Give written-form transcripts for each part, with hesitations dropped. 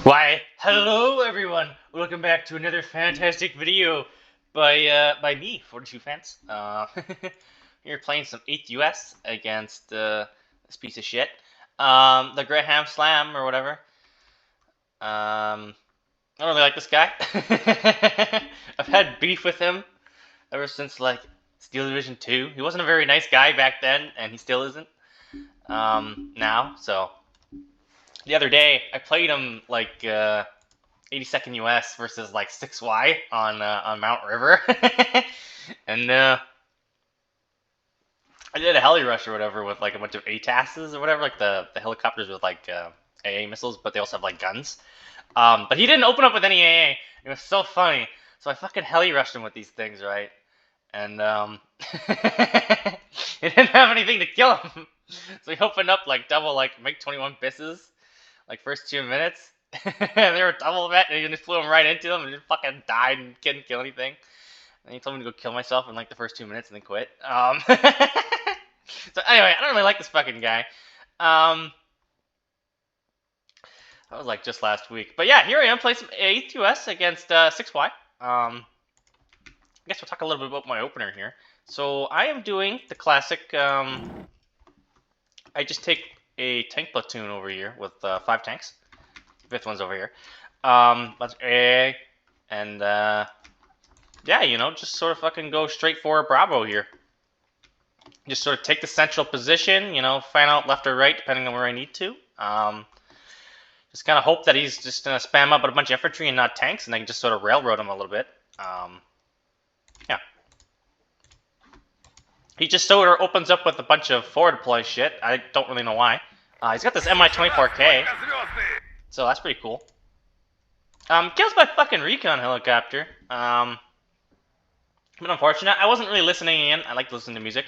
Why, hello everyone! Welcome back to another fantastic video by me, 42 Fans. Here playing some 8th US against this piece of shit. The Graham Slam or whatever. I don't really like this guy. I've had beef with him ever since like Steel Division 2. He wasn't a very nice guy back then, and he still isn't now, so the other day I played him like 82nd US versus like 6Y on Mount River, and I did a heli rush or whatever with like a bunch of ATASs or whatever, like the helicopters with like AA missiles, but they also have like guns. But he didn't open up with any AA. It was so funny. So I fucking heli rushed him with these things, right? And he didn't have anything to kill him. So he opened up like double like MiG-21 bisses, like first 2 minutes. They were double vet, and he just flew him right into them and just fucking died and couldn't kill anything. And he told me to go kill myself in like the first 2 minutes and then quit. So anyway, I don't really like this fucking guy. That was like just last week. But yeah, here I am playing some 8th US against 6Y. I guess we'll talk a little bit about my opener here. So I am doing the classic, I just take a tank platoon over here with 5 tanks. The 5th one's over here. That's A, and yeah, you know, just sort of fucking go straight for Bravo here. Just sort of take the central position, you know, fan out left or right depending on where I need to. Just kind of hope that he's just going to spam up a bunch of infantry and not tanks, and I can just sort of railroad him a little bit. Yeah. He just sort of opens up with a bunch of forward deploy shit. I don't really know why. He's got this Mi-24K, so that's pretty cool. Kills my fucking recon helicopter. But unfortunate. I wasn't really listening in. I like to listen to music.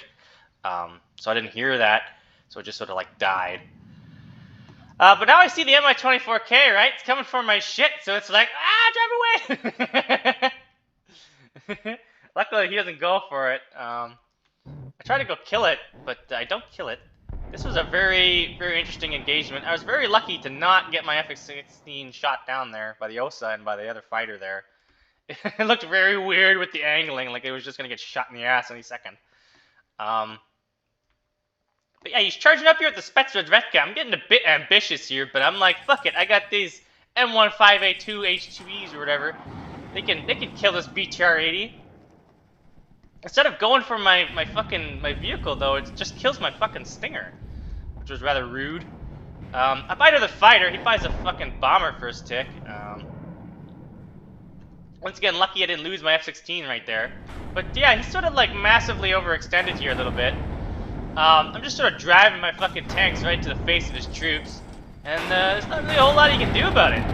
So I didn't hear that. So it just sort of like died. But now I see the Mi-24K, right? It's coming for my shit. So it's like, drive away! Luckily he doesn't go for it. I try to go kill it, but I don't kill it. This was a very, very interesting engagement. I was very lucky to not get my FX-16 shot down there by the OSA and by the other fighter there. It looked very weird with the angling, like it was just going to get shot in the ass any second. But yeah, he's charging up here with the Spetsnaz Vetka. I'm getting a bit ambitious here, but I'm like, fuck it. I got these M15A2 H2Es or whatever. They can kill this BTR-80. Instead of going for my vehicle though, it just kills my fucking Stinger, which was rather rude. I buy to the fighter. He buys a fucking bomber for his tick. Once again, lucky I didn't lose my F-16 right there. But yeah, he's sort of like massively overextended here a little bit. I'm just sort of driving my fucking tanks right to the face of his troops. And there's not really a whole lot he can do about it.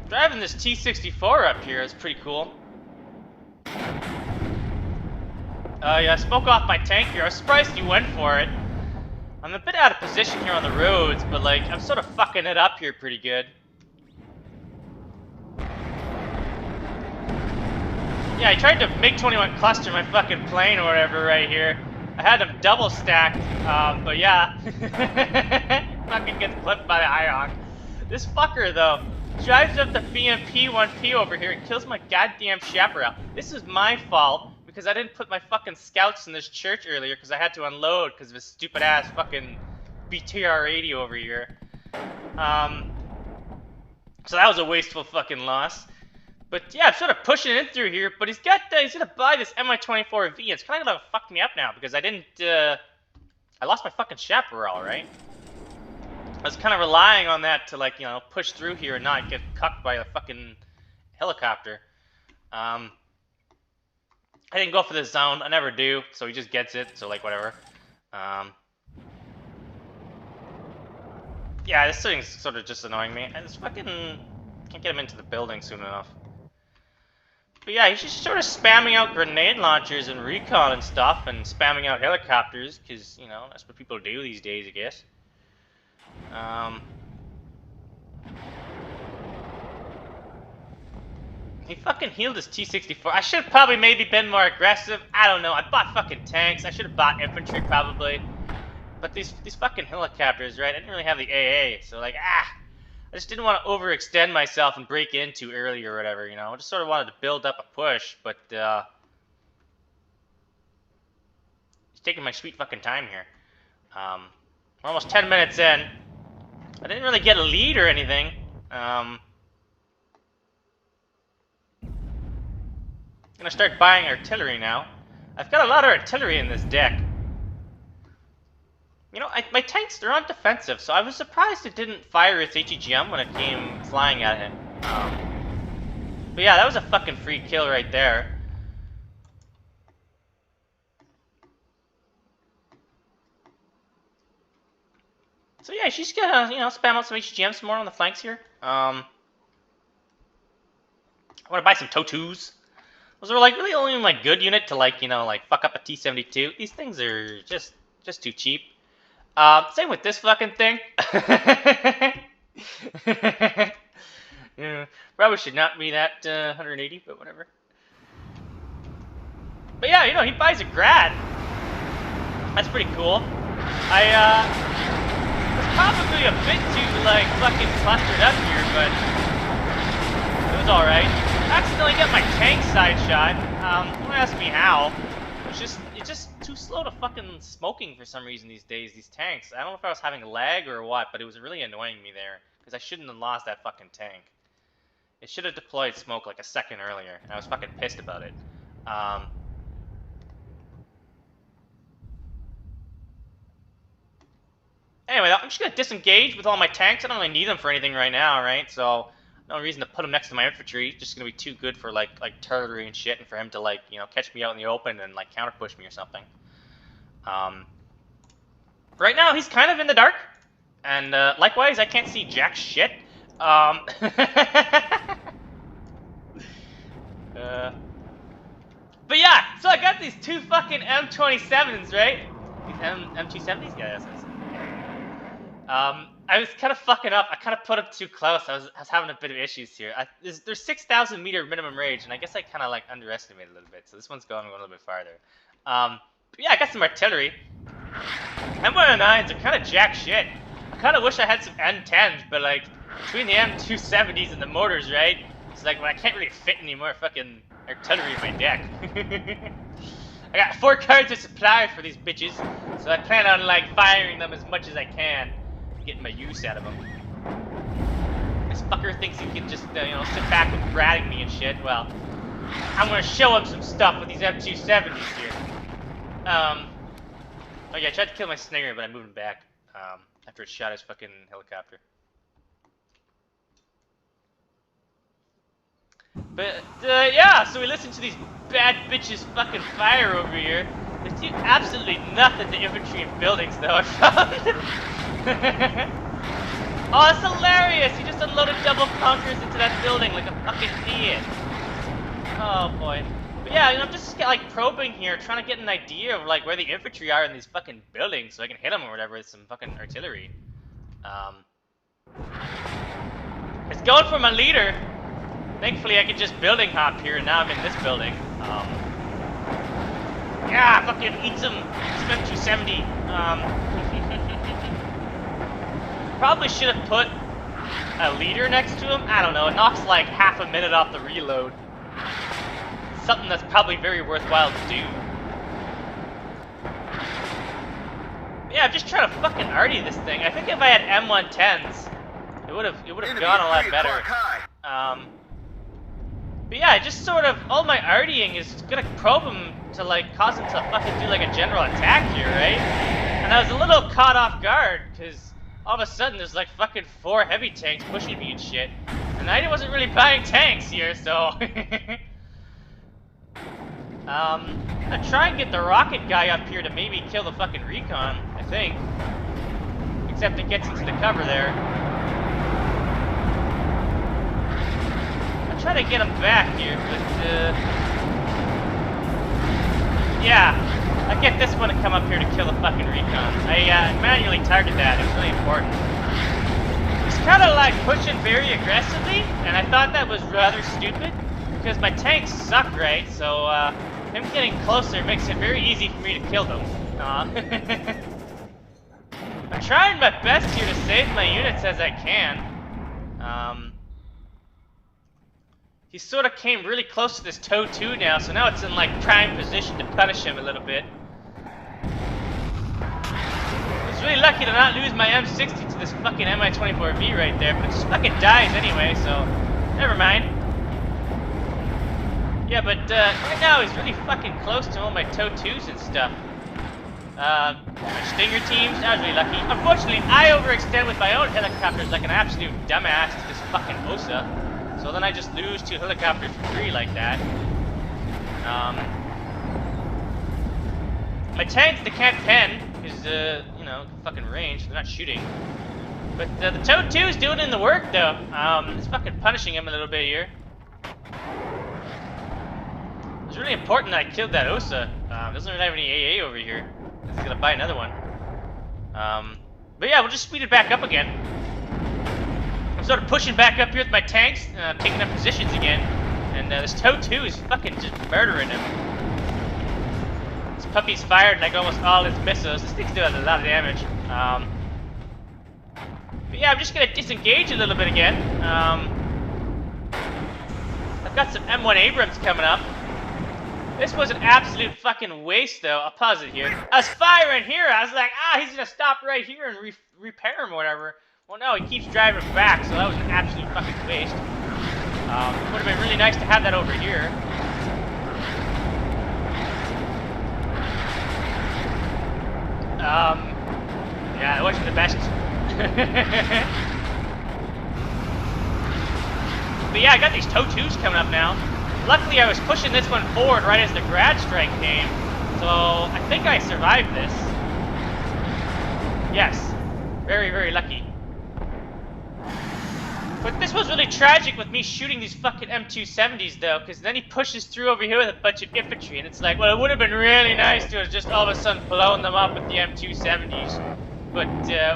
Driving this T-64 up here is pretty cool. Yeah, I spoke off my tank here. I was surprised he went for it. I'm a bit out of position here on the roads, but like, I'm sort of fucking it up here pretty good. Yeah, I tried to MiG-21 cluster my fucking plane or whatever right here. I had him double stacked, but yeah. Fucking gets clipped by the IOC. This fucker, though, drives up the BMP-1P over here and kills my goddamn chaparral. This is my fault, because I didn't put my fucking scouts in this church earlier, because I had to unload because of his stupid-ass fucking BTR-80 over here. So that was a wasteful fucking loss. But yeah, I'm sort of pushing in through here, but he's gonna buy this Mi-24V. It's kind of gonna fuck me up now, because I didn't, I lost my fucking chaparral, right? I was kind of relying on that to, like, you know, push through here and not get cucked by a fucking helicopter. I didn't go for the zone. I never do, so he just gets it, so, like, whatever. Yeah, this thing's sort of just annoying me. I just fucking can't get him into the building soon enough. But yeah, he's just sort of spamming out grenade launchers and recon and stuff, and spamming out helicopters, because, you know, that's what people do these days, I guess. He fucking healed his T-64. I should have probably maybe been more aggressive. I don't know. I bought fucking tanks. I should have bought infantry, probably. But these fucking helicopters, right? I didn't really have the AA, so like, I just didn't want to overextend myself and break in too early or whatever, you know? I just sort of wanted to build up a push, but, just taking my sweet fucking time here. We're almost 10 minutes in. I didn't really get a lead or anything. Gonna start buying artillery now. I've got a lot of artillery in this deck. You know, my tanks, they're on defensive, so I was surprised it didn't fire its HEGM when it came flying at it. But yeah, that was a fucking free kill right there. So yeah, she's gonna, you know, spam out some HEGM some more on the flanks here. I want to buy some Totus. Those are like really only my good unit to like, you know, like fuck up a T-72. These things are just too cheap. Same with this fucking thing. Yeah, probably should not be that 180, but whatever. But yeah, you know, he buys a grad. That's pretty cool. I was probably a bit too like fucking clustered up here, but it was all right. I accidentally got my tank side shot. Don't ask me how. It's just too slow to fucking smoking for some reason these days, these tanks. I don't know if I was having lag or what, but it was really annoying me there, because I shouldn't have lost that fucking tank. It should have deployed smoke like a second earlier, and I was fucking pissed about it. Anyway, I'm just gonna disengage with all my tanks. I don't really need them for anything right now, right? So no reason to put him next to my infantry. Just gonna be too good for like artillery and shit, and for him to like, you know, catch me out in the open and like counter push me or something. Right now he's kind of in the dark, and likewise I can't see jack shit. But yeah, so I got these two fucking M27s, right? These M270s, yeah, that's it. I was kind of fucking up. I kind of put them too close. I was having a bit of issues here. There's 6,000 meter minimum range, and I guess I kind of like underestimated a little bit. So this one's going a little bit farther. But yeah, I got some artillery. M109s are kind of jack shit. I kind of wish I had some M10s, but like between the M270s and the mortars, right? It's like, well, I can't really fit any more fucking artillery in my deck. I got 4 cards of supply for these bitches, so I plan on like firing them as much as I can. Getting my use out of them. This fucker thinks he can just, you know, sit back and ratting me and shit. Well, I'm gonna show him some stuff with these M270s here. Oh yeah, I tried to kill my Stinger, but I moved him back after it shot his fucking helicopter. But yeah, so we listened to these bad bitches fucking fire over here. They do absolutely nothing to infantry and buildings, though, I found. Oh, it's hilarious! He just unloaded double bunkers into that building like a fucking idiot. Oh, boy. But yeah, you know, I'm just like probing here, trying to get an idea of like where the infantry are in these fucking buildings so I can hit them or whatever with some fucking artillery. It's going for my leader. Thankfully, I could just building hop here, and now I'm in this building. Yeah, fucking eat some M270. Probably should have put a leader next to him. I don't know. It knocks like half a minute off the reload. Something that's probably very worthwhile to do. Yeah, I'm just trying to fucking arty this thing. I think if I had M110s, it would have gone a lot better. But yeah, just sort of all my artying is gonna probe him to like cause him to fucking do like a general attack here, right? And I was a little caught off guard because all of a sudden there's like fucking 4 heavy tanks pushing me and shit, and I wasn't really buying tanks here, so I'll try and get the rocket guy up here to maybe kill the fucking recon, I think. Except it gets into the cover there. I'll try to get him back here, but yeah, I get this one to come up here to kill the fucking recon. I manually target that. It was really important. He's kind of like pushing very aggressively, and I thought that was rather stupid because my tanks suck, right? So him getting closer makes it very easy for me to kill them. trying my best here to save my units as I can. He sort of came really close to this Toe 2 now, so now it's in like prime position to punish him a little bit. I was really lucky to not lose my M60 to this fucking Mi-24V right there, but it just fucking dies anyway, so never mind. Yeah, but right now he's really fucking close to all my Toe 2s and stuff. My Stinger teams, I was really lucky. Unfortunately, I overextend with my own helicopters like an absolute dumbass to this fucking OSA. So then I just lose 2 helicopters for free like that. My tanks, they can't pen, because, you know, fucking range, they're not shooting. But the Toe 2 is doing in the work, though. It's fucking punishing him a little bit here. It's really important that I killed that OSA. Doesn't really have any AA over here. He's gonna buy another one. But yeah, we'll just speed it back up again. I'm sort of pushing back up here with my tanks, taking up positions again. And this Toe 2 is fucking just murdering him. This puppy's fired like almost all his missiles. This thing's doing a lot of damage. But yeah, I'm just gonna disengage a little bit again. I've got some M1 Abrams coming up. This was an absolute fucking waste, though. I'll pause it here. I was firing here. I was like, he's gonna stop right here and repair him or whatever. Well, no, he keeps driving back, so that was an absolute fucking waste. It would have been really nice to have that over here. Yeah, it wasn't the best. But yeah, I got these Toe 2s coming up now. Luckily, I was pushing this one forward right as the grad strike came, so I think I survived this. Yes, very, very lucky. But this was really tragic with me shooting these fucking M270s, though, because then he pushes through over here with a bunch of infantry, and it's like, well, it would have been really nice to have just all of a sudden blown them up with the M270s. But,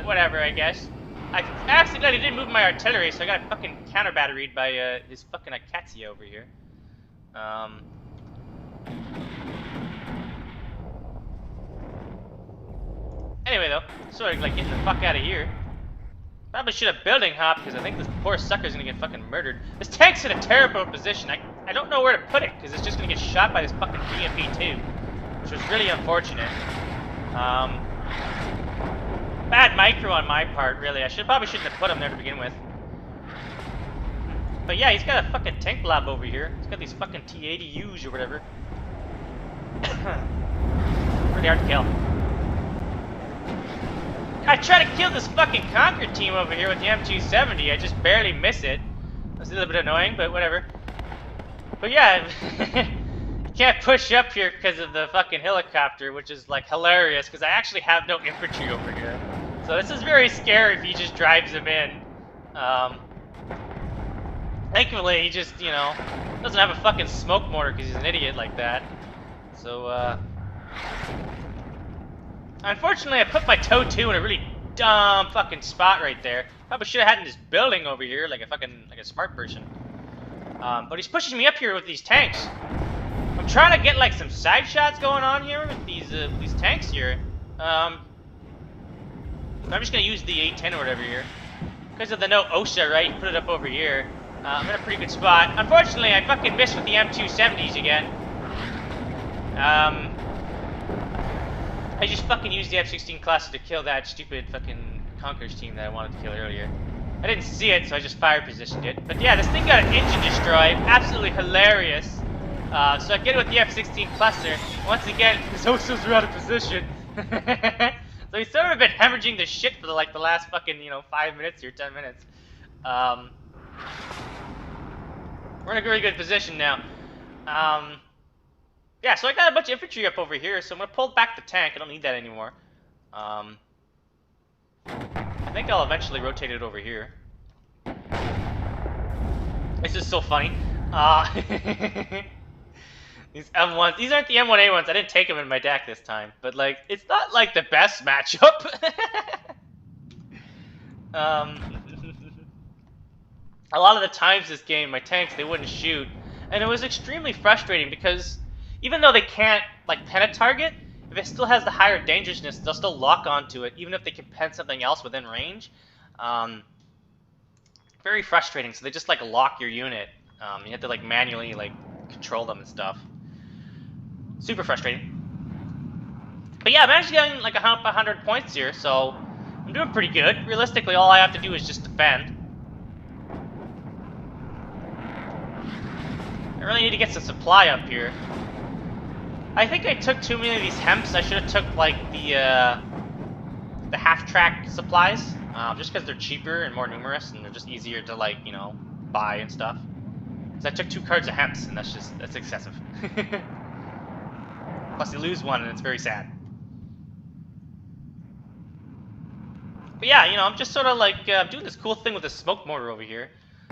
whatever, I guess. I accidentally didn't move my artillery, so I got fucking counter-batteried by, his fucking Akatsuya over here. Anyway, though, sort of like getting the fuck out of here. Probably should have building hop, because I think this poor sucker's gonna get fucking murdered. This tank's in a terrible position. I don't know where to put it, because it's just gonna get shot by this fucking BMP-2, which was really unfortunate. Bad micro on my part, really. Probably shouldn't have put him there to begin with. But yeah, he's got a fucking tank blob over here. He's got these fucking T-80Us or whatever. Pretty hard to kill. I try to kill this fucking Conquer team over here with the M270. I just barely miss it. That's a little bit annoying, but whatever. But yeah, you can't push up here because of the fucking helicopter, which is like hilarious because I actually have no infantry over here. So this is very scary if he just drives him in. Thankfully, he just, you know, doesn't have a fucking smoke mortar because he's an idiot like that. So, unfortunately, I put my Toe 2 in a really dumb fucking spot right there. Probably should have had in this building over here, like a smart person. But he's pushing me up here with these tanks. I'm trying to get like some side shots going on here with these tanks here. I'm just gonna use the A10 or whatever here. Because of the no OSHA, right? Put it up over here. I'm in a pretty good spot. Unfortunately, I fucking missed with the M270s again. I just fucking used the F-16 cluster to kill that stupid fucking Conquerors team that I wanted to kill earlier. I didn't see it, so I just fire positioned it. But yeah, this thing got an engine destroyed. Absolutely hilarious. So I get it with the F-16 cluster. Once again, his OSUs are out of position. So he's sort of been hemorrhaging the shit for the last fucking, 5 minutes here, 10 minutes. We're in a really good position now. Yeah, so I got a bunch of infantry up over here, so I'm gonna pull back the tank. I don't need that anymore. I think I'll eventually rotate it over here. This is so funny. These M1s, these aren't the M1A ones. I didn't take them in my deck this time, but like, it's not like the best matchup. A lot of the times this game, my tanks, they wouldn't shoot, and it was extremely frustrating because even though they can't like pen a target, it if it still has the higher dangerousness, they'll still lock onto it, even if they can pen something else within range. Very frustrating. So they just like lock your unit. You have to like manually like control them and stuff. Super frustrating. But yeah, I managed to get like 100 points here, so I'm doing pretty good. Realistically, all I have to do is just defend. I really need to get some supply up here. I think I took too many of these hemps. I should have took like the half-track supplies, just because they're cheaper and more numerous, and they're just easier to like, you know, buy and stuff. Because I took 2 cards of hemps, and that's excessive. Plus you lose one, and it's very sad. But yeah, you know, I'm just sort of like doing this cool thing with the smoke mortar over here.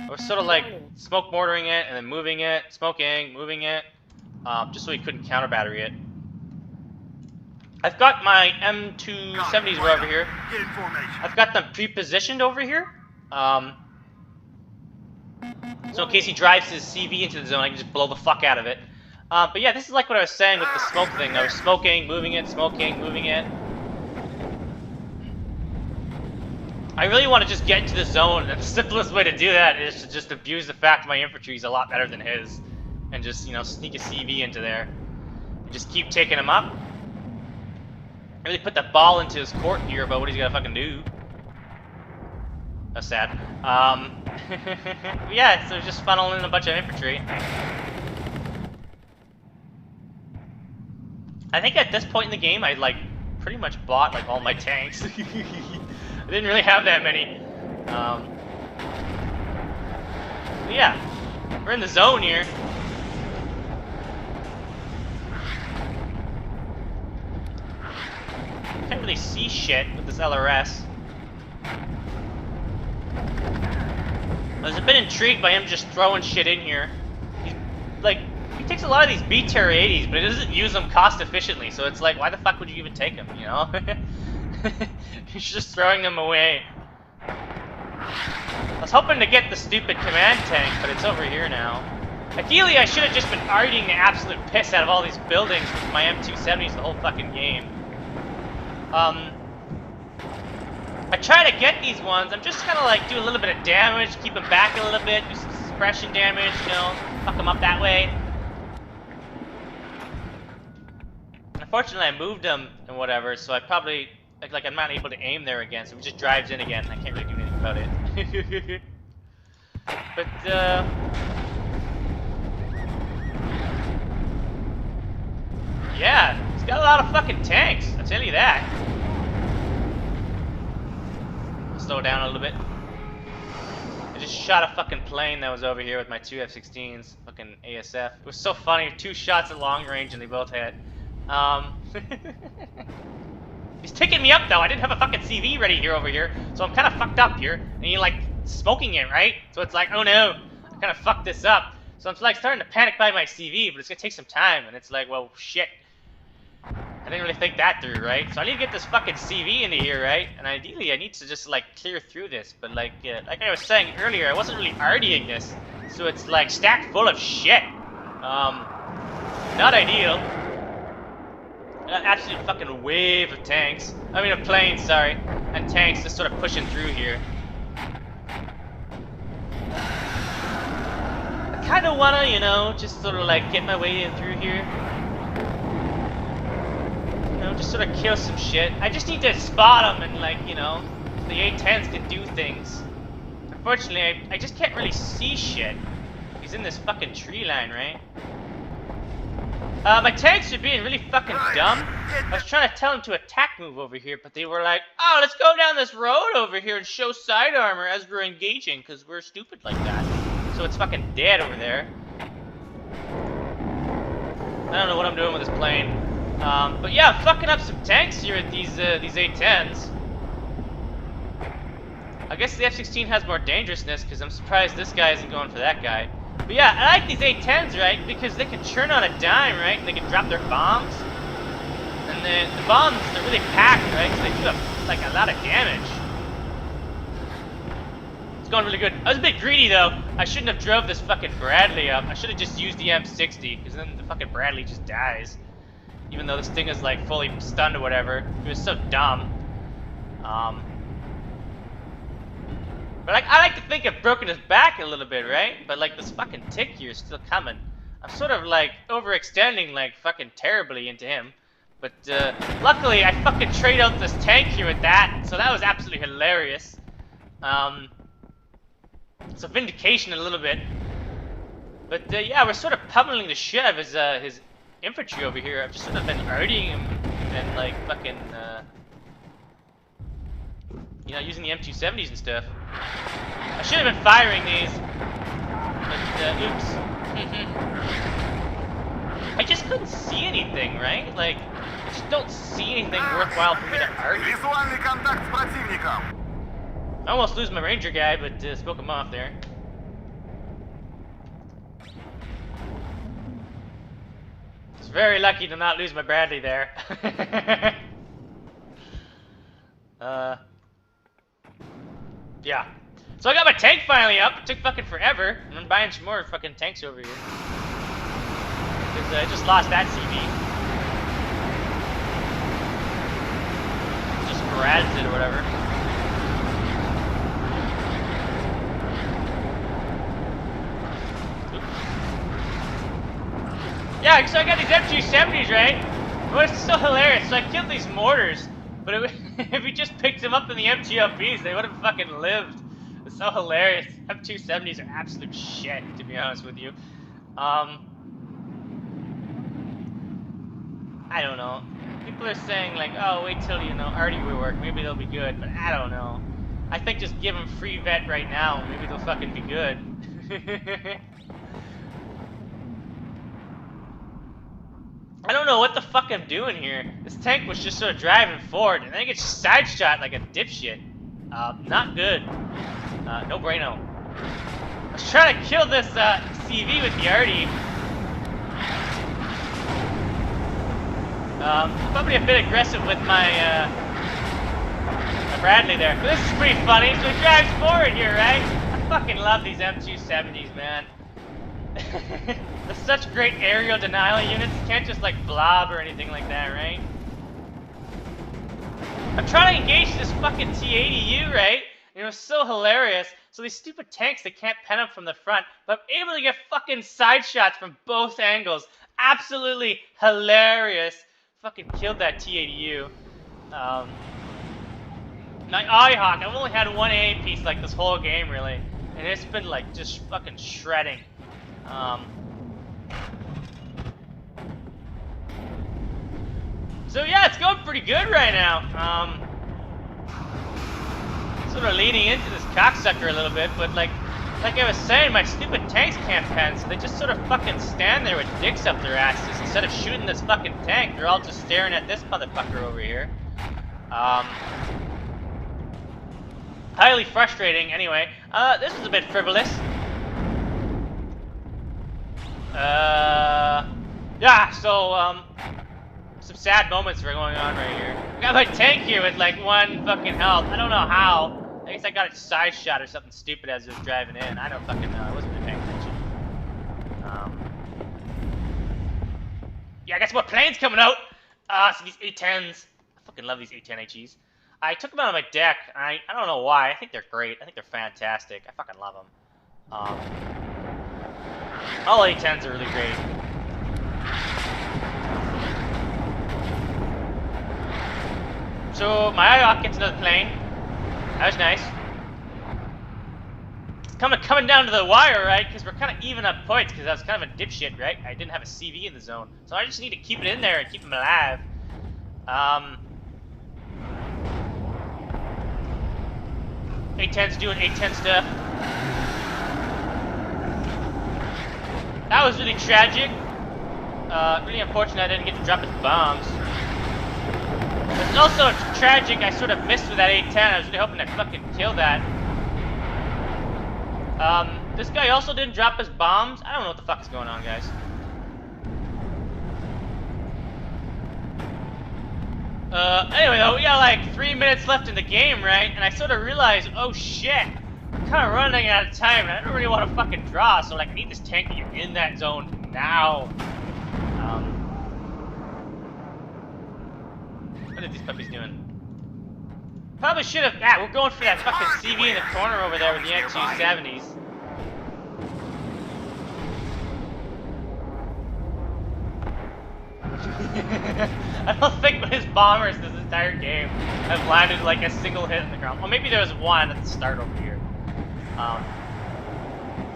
We're sort of like smoke mortaring it and then moving it, smoking, moving it, just so he couldn't counter battery it. I've got my M270s over here. I've got them pre-positioned over here. So in case he drives his CV into the zone, I can just blow the fuck out of it. But yeah, this is like what I was saying with the smoke thing. I was smoking, moving it, smoking, moving it. I really want to just get into the zone, and the simplest way to do that is to just abuse the fact my infantry is a lot better than his, and just, you know, sneak a CV into there, and just keep taking him up. Really put that ball into his court here about what he's gonna fucking do. That's sad. Yeah, so just funneling in a bunch of infantry. I think at this point in the game, I like pretty much bought like all my tanks. I didn't really have that many. But yeah, we're in the zone here. Can't really see shit with this LRS. I was a bit intrigued by him just throwing shit in here. He's, like, he takes a lot of these B-Terror 80s, but he doesn't use them cost efficiently, so it's like, why the fuck would you even take them, you know? He's just throwing them away. I was hoping to get the stupid command tank, but it's over here now. Ideally, I should have just been arting the absolute piss out of all these buildings with my M270s the whole fucking game. I try to get these ones. I'm just kind of like do a little bit of damage, keep them back a little bit, do some suppression damage, you know, fuck them up that way. Unfortunately, I moved them and whatever, so I probably like I'm not able to aim there again. So it just drives in again. I can't really do anything about it. But yeah, it's got a lot of fucking tanks. I'll tell you that. Slow down a little bit. I just shot a fucking plane that was over here with my 2 F-16s, fucking ASF. It was so funny, 2 shots at long range and they both hit. He's ticking me up though. I didn't have a fucking CV ready here over here, so I'm kind of fucked up here. And you're like smoking it, right? So it's like, oh no, I kind of fucked this up. So I'm like starting to panic by my CV, but it's gonna take some time. And it's like, well, shit. I didn't really think that through, right? So I need to get this fucking CV into here, right? And ideally, I need to just like clear through this. But like I was saying earlier, I wasn't really RDing this, so it's like stacked full of shit. Not ideal. An absolute fucking wave of tanks. I mean, of planes, sorry, and tanks just sort of pushing through here. I kind of wanna, you know, just sort of like get my way in through here. You know, just sort of kill some shit. I just need to spot them and, like, you know, the A-10s can do things. Unfortunately, I just can't really see shit. He's in this fucking tree line, right? My tanks are being really fucking dumb. I was trying to tell them to attack move over here, but they were like, oh, let's go down this road over here and show side armor as we're engaging, because we're stupid like that. So it's fucking dead over there. I don't know what I'm doing with this plane. But yeah, I'm fucking up some tanks here at these A-10s. I guess the F-16 has more dangerousness, because I'm surprised this guy isn't going for that guy. But yeah, I like these A-10s, right? Because they can churn on a dime, right? And they can drop their bombs. And the bombs, they're really packed, right? So they do like a lot of damage. It's going really good. I was a bit greedy, though. I shouldn't have drove this fucking Bradley up. I should have just used the M60, because then the fucking Bradley just dies. even though this thing is like fully stunned or whatever. It was so dumb. But like, I like to think I've broken his back a little bit, right? But like this fucking tick here is still coming. I'm sort of like overextending like fucking terribly into him. But luckily I fucking trade out this tank here with that, so that was absolutely hilarious. It's a vindication a little bit. But yeah, we're sort of pummeling the shit out of his infantry over here. I've just sort of been artying him and like fucking you know, using the M270s and stuff. I should have been firing these, but oops. I just couldn't see anything, right? Like, I just don't see anything worthwhile for me to argue. Визуальный контакт с противником. I almost lose my ranger guy, but spoke him off there. It's very lucky to not lose my Bradley there. Yeah. So I got my tank finally up. It took fucking forever. And I'm buying some more fucking tanks over here. Because I just lost that CV. Just grabbed it or whatever. Yeah, so I got these M270s, right? It was so hilarious. So I killed these mortars. But if we just picked them up in the MGLPs, they would have fucking lived. It's so hilarious. M270s are absolute shit, to be honest with you. I don't know. People are saying like, oh, wait till, you know, arty will work. Maybe they'll be good. But I don't know. I think just give them free vet right now. Maybe they'll fucking be good. I don't know what the fuck I'm doing here. This tank was just sort of driving forward, and then it gets side shot like a dipshit. Not good. No bueno. I was trying to kill this CV with the arty. Probably a bit aggressive with my Bradley there. But this is pretty funny. So he drives forward here, right? I fucking love these M270s, man. They're such great aerial denial units. You can't just like blob or anything like that, right? I'm trying to engage this fucking T80U, right? And it was so hilarious. So these stupid tanks, they can't pen them from the front, but I'm able to get fucking side shots from both angles. Absolutely hilarious. Fucking killed that T80U. My Eye-Hawk, I've only had one AA piece like this whole game, really. And it's been like just fucking shredding. So yeah, it's going pretty good right now. Sort of leaning into this cocksucker a little bit, but like I was saying, my stupid tanks can't pen, so they just sort of fucking stand there with dicks up their asses instead of shooting this fucking tank. They're all just staring at this motherfucker over here. Highly frustrating. Anyway, this was a bit frivolous. Yeah, so, some sad moments are going on right here. I got my tank here with, like, one fucking health. I don't know how. I guess I got a side shot or something stupid as it was driving in. I don't fucking know. I wasn't really paying attention. Yeah, I got some more planes coming out. So these A-10s. I fucking love these A-10 HEs. I took them out on my deck. I don't know why. I think they're great. I think they're fantastic. I fucking love them. All A-10s are really great. So my Eye-Hawk gets another plane. That was nice. It's coming down to the wire, right? Because we're kind of even up points. Because I was kind of a dipshit, right? I didn't have a CV in the zone, so I just need to keep it in there and keep him alive. A-10's doing A-10 stuff. That was really tragic. Really unfortunate I didn't get to drop his bombs. It's also tragic I sort of missed with that A-10. I was really hoping to fucking kill that. This guy also didn't drop his bombs. I don't know what the fuck is going on, guys. Anyway though, we got like 3 minutes left in the game, right? And I sort of realized, oh shit, I'm kind of running out of time, and I don't really want to fucking draw, so like I need this tank to get in that zone now. What are these puppies doing? Probably should have. Ah, we're going for that fucking CV in the corner over there with the M270s. I don't think his bombers this entire game have landed like a single hit in the ground. Well, maybe there was one at the start over here.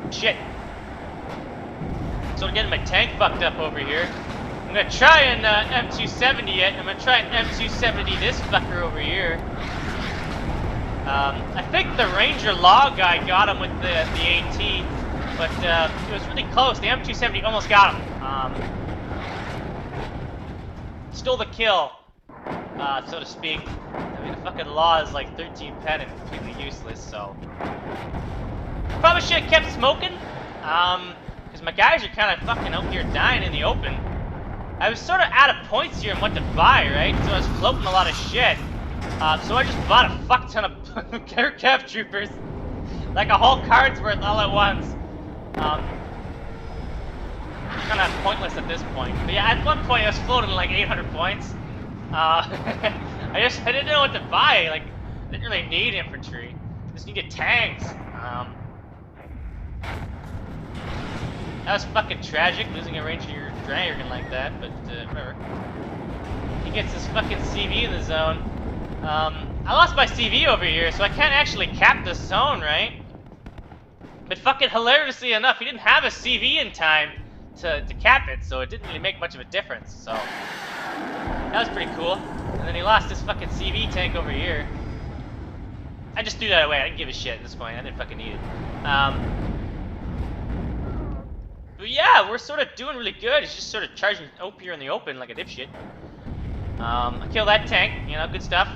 Shit. So I'm getting my tank fucked up over here. I'm gonna try and M270 it. I'm gonna try and M270 this fucker over here. I think the Ranger Law guy got him with the AT, but it was really close. The M270 almost got him. Stole the kill, so to speak. I mean, the fucking Law is like 13 pen and completely useless, so. Probably should have kept smoking, because my guys are kind of fucking out here dying in the open. I was sort of out of points here on what to buy, right? So I was floating a lot of shit. So I just bought a fuck ton of air cav troopers, like a whole card's worth all at once. Kind of pointless at this point. But yeah, at one point I was floating like 800 points. I didn't know what to buy. Like, I didn't really need infantry. I just needed tanks. That was fucking tragic, losing a Ranger Dragon like that, but whatever. He gets his fucking CV in the zone. I lost my CV over here, so I can't actually cap this zone, right? But fucking hilariously enough, he didn't have a CV in time to cap it, so it didn't really make much of a difference, so. That was pretty cool. And then he lost this fucking CV tank over here. I just threw that away, I didn't give a shit at this point, I didn't fucking need it. But yeah, we're sort of doing really good. He's just sort of charging up here in the open like a dipshit. I killed that tank, you know, good stuff.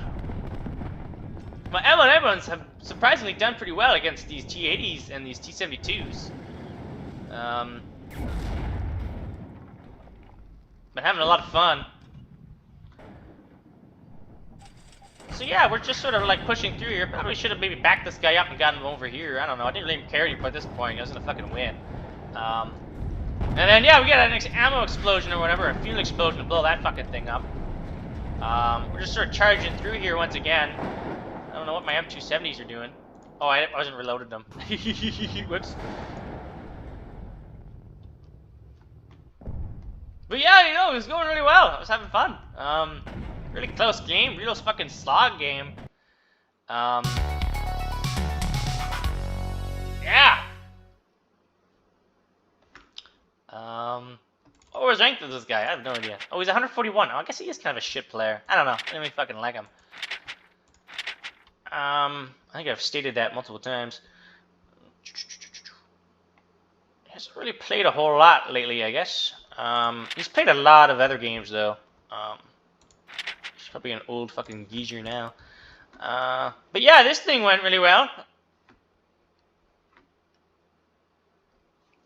My M1 have surprisingly done pretty well against these T80s and these T72s. Been having a lot of fun. So yeah, we're just sort of like pushing through here. Probably should have maybe backed this guy up and gotten him over here. I don't know. I didn't really care anymore at this point. I was gonna fucking win. And then yeah, we got an ammo explosion or whatever, a fuel explosion to blow that fucking thing up. We're just sort of charging through here once again. I don't know what my M270s are doing. Oh, I wasn't reloaded them. Whoops. But yeah, you know, it was going really well. I was having fun. Really close game, real fucking slog game. Yeah. What was ranked of this guy? I have no idea. Oh, he's 141. Oh, I guess he is kind of a shit player. I don't know. I didn't really fucking like him. I think I've stated that multiple times. He hasn't really played a whole lot lately, I guess. He's played a lot of other games, though. He's probably an old fucking geezer now. But yeah, this thing went really well.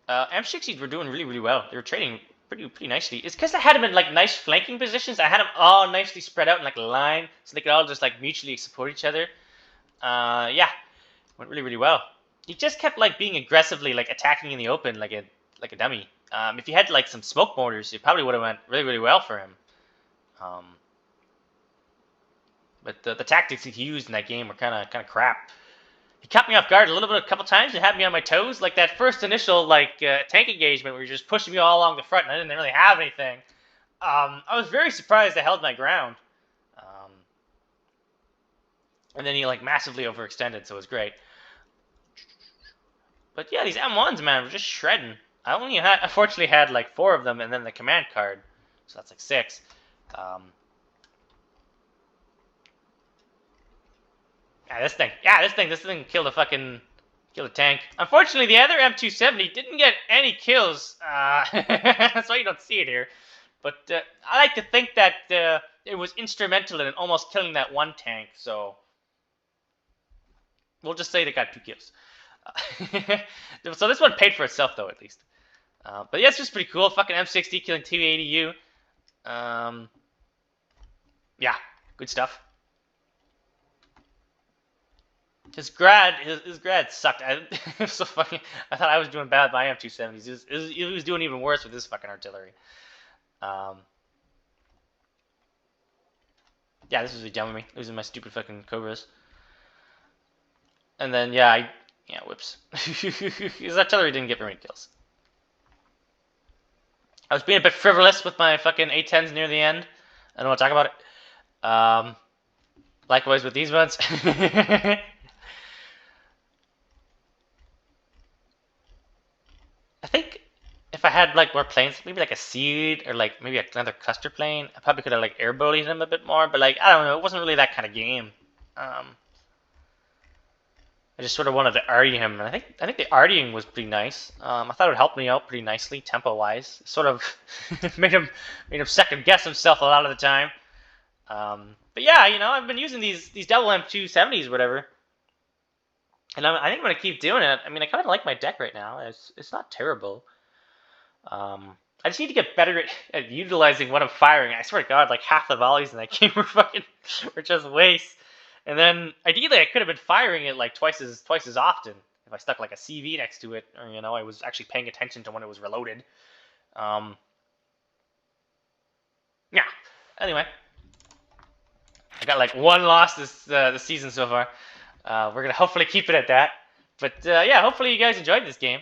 M60s were doing really, really well. They were trading pretty nicely. It's because I had them in like nice flanking positions. I had them all nicely spread out in like a line, so they could all just like mutually support each other. Yeah, went really, really well. He just kept like being aggressively like attacking in the open like a dummy. If he had like some smoke mortars, it probably would have went really, really well for him. But the tactics he used in that game were kind of crap. He caught me off guard a little bit, a couple times, and had me on my toes. Like that first initial like tank engagement where you're just pushing me all along the front, and I didn't really have anything. I was very surprised I held my ground. And then he like massively overextended, so it was great. But yeah, these M1s, man, were just shredding. Unfortunately had like 4 of them, and then the command card, so that's like 6. Yeah, this thing killed a tank. Unfortunately, the other M270 didn't get any kills. That's why you don't see it here. But I like to think that it was instrumental in almost killing that one tank. So we'll just say they got 2 kills. So this one paid for itself, though, at least. But yeah, it's just pretty cool. Fucking M60 killing T80U. Yeah, good stuff. His grad sucked. It was so funny. I thought I was doing bad with my M270s. He was doing even worse with his fucking artillery. Yeah, this was really dumb of me, losing my stupid fucking Cobras. And then, yeah, whoops. His artillery didn't get very many kills. I was being a bit frivolous with my fucking A10s near the end. I don't want to talk about it. Likewise with these ones. I think if I had like more planes, maybe like a Seed or like maybe another cluster plane, I probably could have like air bullied him a bit more. But like I don't know, it wasn't really that kind of game. I just sort of wanted to argue him, and I think the arguing was pretty nice. I thought it would help me out pretty nicely tempo wise. Sort of made him second guess himself a lot of the time. But yeah, you know, I've been using these Double M270s or whatever. And I think I'm going to keep doing it. I mean, I kind of like my deck right now. It's not terrible. I just need to get better at utilizing what I'm firing. I swear to God, like half the volleys in that game were just waste. And then ideally, I could have been firing it like twice as often if I stuck like a CV next to it, or you know, I was actually paying attention to when it was reloaded. Yeah. Anyway, I got like one loss this season so far. We're gonna hopefully keep it at that. But yeah, hopefully you guys enjoyed this game.